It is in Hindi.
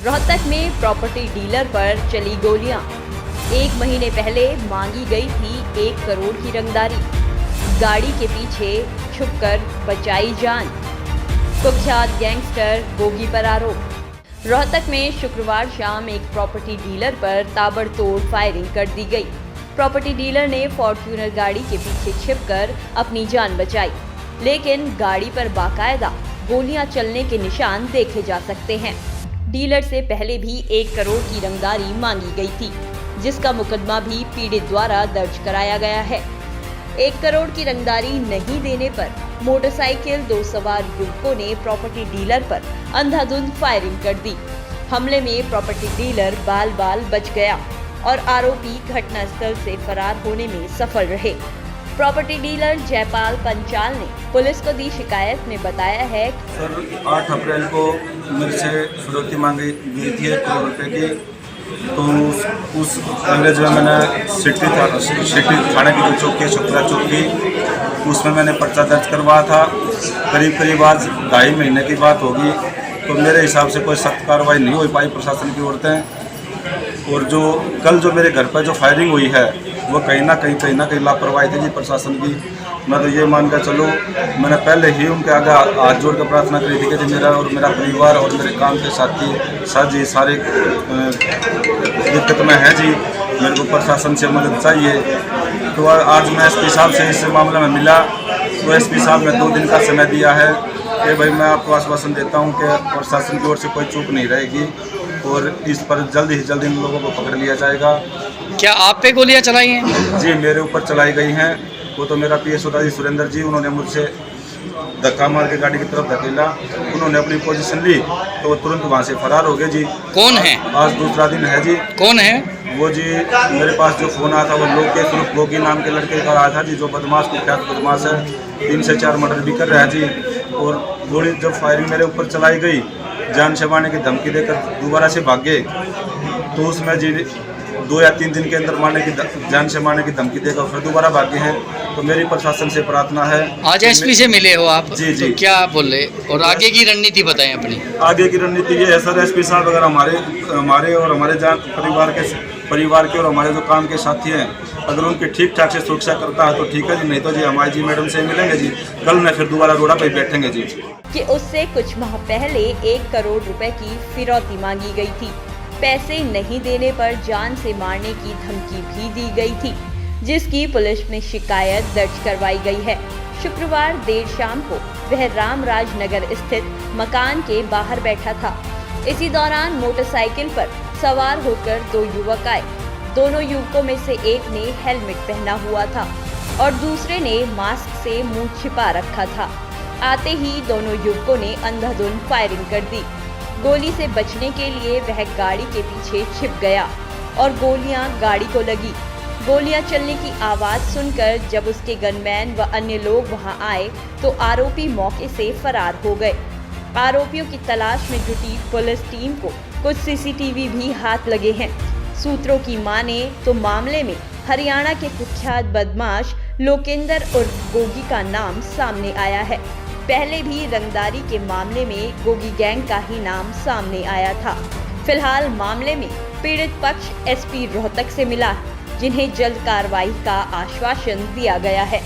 रोहतक में प्रॉपर्टी डीलर पर चली गोलियां। 1 महीने पहले मांगी गई थी 1 करोड़ की रंगदारी। गाड़ी के पीछे छुपकर बचाई जान। कुख्यात गैंगस्टर गोगी पर आरोप। रोहतक में शुक्रवार शाम एक प्रॉपर्टी डीलर पर ताबड़तोड़ फायरिंग कर दी गई। प्रॉपर्टी डीलर ने फॉर्च्यूनर गाड़ी के पीछे छिपकर अपनी जान बचाई, लेकिन गाड़ी पर बाकायदा गोलियां चलने के निशान देखे जा सकते हैं। डीलर से पहले भी 1 करोड़ की रंगदारी मांगी गई थी, जिसका मुकदमा भी पीड़ित द्वारा दर्ज कराया गया है। 1 करोड़ की रंगदारी नहीं देने पर मोटरसाइकिल 2 सवार युवकों ने प्रॉपर्टी डीलर पर अंधाधुंध फायरिंग कर दी। हमले में प्रॉपर्टी डीलर बाल बच गया और आरोपी घटनास्थल से फरार होने में सफल रहे। प्रॉपर्टी डीलर जयपाल पंचाल ने पुलिस को दी शिकायत में बताया है सर 8 अप्रैल को मेरे से फिरौती मांगी गई थी 1 करोड़ रुपए की। तो उस एवरेज में मैंने सिटी थाने की जो चौकी है शुक्रा चौकी, उसमें मैंने पर्चा दर्ज करवाया था। करीब आज 2.5 महीने की बात होगी। तो मेरे हिसाब से कोई सख्त कार्रवाई नहीं हो पाई प्रशासन की ओर से। और जो कल जो मेरे घर पर जो फायरिंग हुई है वो कहीं ना कहीं लापरवाही थी जी प्रशासन की। मैं तो ये मान कर चलूँ, मैंने पहले ही उनके आगे हाथ जोड़ कर प्रार्थना करी थी कि मेरा और मेरा परिवार और मेरे काम के साथी सारे दिक्कत में हैं जी, मेरे को प्रशासन से मदद चाहिए। तो आज मैं एसपी साहब से इस मामले में मिला, तो एसपी साहब ने 2 दिन का समय दिया है कि भाई मैं आपको आश्वासन देता हूँ कि प्रशासन की ओर से कोई चूक नहीं रहेगी और इस पर जल्द ही जल्द इन लोगों को पकड़ लिया जाएगा। क्या आप पे गोलियां चलाई हैं? जी मेरे ऊपर चलाई गई हैं। वो तो मेरा पीएस होता जी सुरेंद्र जी, उन्होंने मुझसे धक्का मार के गाड़ी की तरफ धकेला। उन्होंने अपनी पोजीशन ली तो वो तुरंत वहाँ से फरार हो गए जी। कौन है? आज दूसरा दिन है जी। कौन है वो जी? मेरे पास जो फ़ोन आया था वो लोकेश गोगी नाम के लड़के का आया था जी, जो बदमाश कुख्यात बदमाश है, 3 से 4 मर्डर भी कर रहा है जी। और गोली जब फायरिंग मेरे ऊपर चलाई गई, जान से मारने की धमकी देकर दोबारा से भागे, तो उसमें जी 2 या 3 दिन के अंदर जान से मारने की धमकी देकर फिर दोबारा भागे हैं। तो मेरी प्रशासन से प्रार्थना है। आज एसपी से मिले हो आप? जी जी। तो क्या बोले और आगे की रणनीति बताएं अपनी। आगे की रणनीति ये है सर, एसपी साहब अगर हमारे और हमारे परिवार के और हमारे जो काम के साथी हैं, अगर उनकी ठीक ठाक से सुरक्षा करता है तो ठीक है जी, नहीं तो जी हमारी जी मैडम से मिलेंगे जी। कल मैं फिर दोबारा रोड़ा पे बैठेंगे जी। कि उससे कुछ माह पहले 1 करोड़ रुपए की फिरौती मांगी गई थी। पैसे नहीं देने पर जान से मारने की धमकी भी दी गई थी, जिसकी पुलिस में शिकायत दर्ज करवाई गई है। शुक्रवार देर शाम को वह रामराज नगर स्थित मकान के बाहर बैठा था। इसी दौरान मोटरसाइकिल पर सवार होकर 2 युवक आए। दोनों युवकों में से एक ने हेलमेट पहना हुआ था और दूसरे ने मास्क से मुंह छिपा रखा था। आते ही दोनों युवकों ने अंधाधुंध फायरिंग कर दी। गोली से बचने के लिए वह गाड़ी के पीछे छिप गया और गोलियां गाड़ी को लगी। गोलियां चलने की आवाज सुनकर जब उसके गनमैन व अन्य लोग वहां आए तो आरोपी मौके से फरार हो गए। आरोपियों की तलाश में जुटी पुलिस टीम को कुछ सीसीटीवी भी हाथ लगे हैं। सूत्रों की माने तो मामले में हरियाणा के कुख्यात बदमाश लोकेंद्र उर्फ गोगी का नाम सामने आया है। पहले भी रंगदारी के मामले में गोगी गैंग का ही नाम सामने आया था। फिलहाल मामले में पीड़ित पक्ष एसपी रोहतक से मिला, जिन्हें जल्द कार्रवाई का आश्वासन दिया गया है।